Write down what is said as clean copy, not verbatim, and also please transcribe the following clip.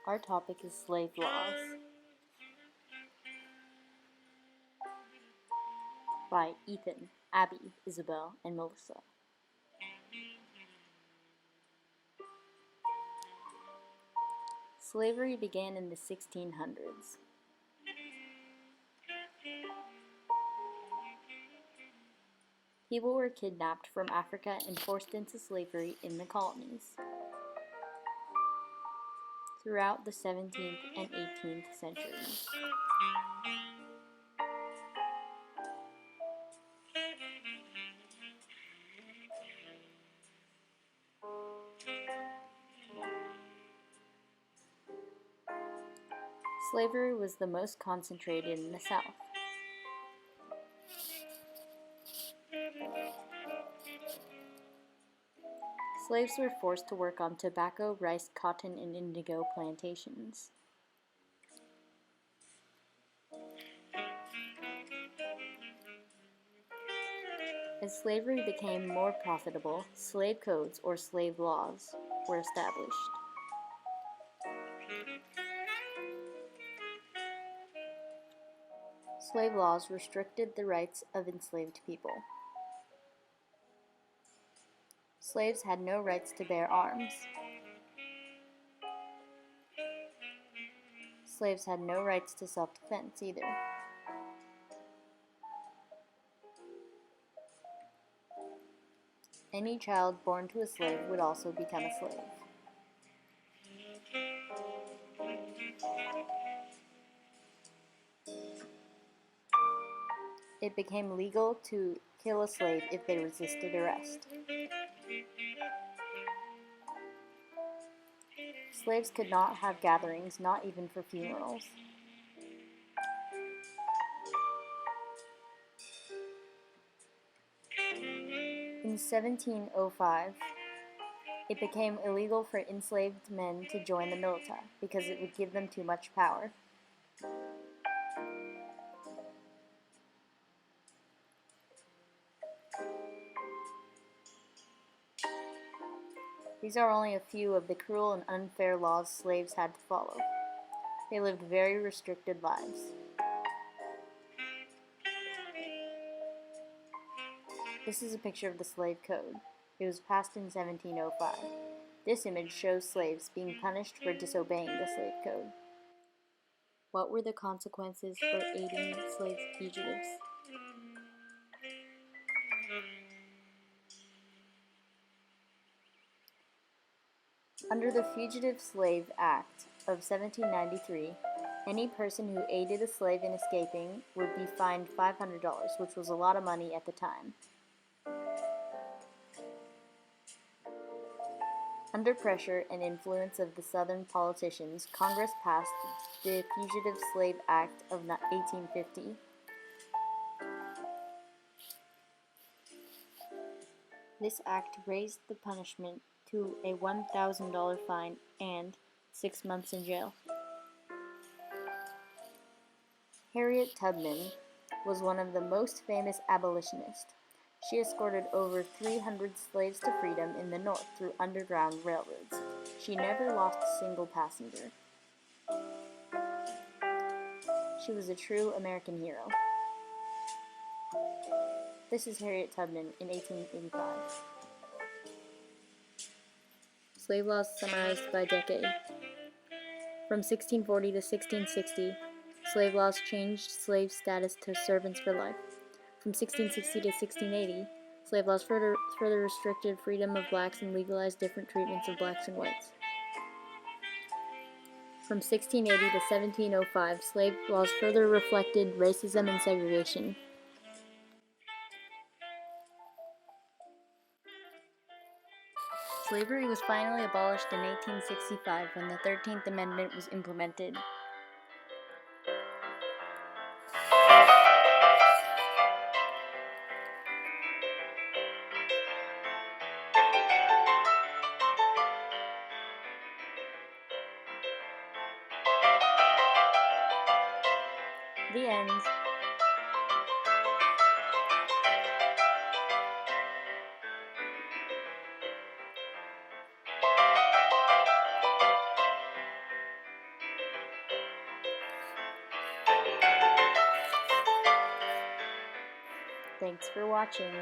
Our topic is slave laws by Ethan, Abby, Isabel, and Melissa. Slavery began in the 1600s. People were kidnapped from Africa and forced into slavery in the colonies. Throughout the 17th and 18th centuries. Slavery was the most concentrated in the South. Slaves were forced to work on tobacco, rice, cotton, and indigo plantations. As slavery became more profitable, slave codes or slave laws were established. Slave laws restricted the rights of enslaved people. Slaves had no rights to bear arms. Slaves had no rights to self-defense either. Any child born to a slave would also become a slave. It became legal to kill a slave if they resisted arrest. Slaves could not have gatherings, not even for funerals. In 1705, it became illegal for enslaved men to join the military because it would give them too much power. These are only a few of the cruel and unfair laws slaves had to follow. They lived very restricted lives. This is a picture of the slave code. It was passed in 1705. This image shows slaves being punished for disobeying the slave code. What were the consequences for aiding slave fugitives? Under the Fugitive Slave Act of 1793, any person who aided a slave in escaping would be fined $500, which was a lot of money at the time. Under pressure and influence of the Southern politicians, Congress passed the Fugitive Slave Act of 1850. This act raised the punishment to a $1,000 fine and 6 months in jail. Harriet Tubman was one of the most famous abolitionists. She escorted over 300 slaves to freedom in the North through underground railroads. She never lost a single passenger. She was a true American hero. This is Harriet Tubman in 1885. Slave laws summarized by decade. From 1640 to 1660, slave laws changed slave status to servants for life. From 1660 to 1680, slave laws further restricted freedom of blacks and legalized different treatments of blacks and whites. From 1680 to 1705, slave laws further reflected racism and segregation. Slavery was finally abolished in 1865 when the 13th Amendment was implemented. The end. Thanks for watching.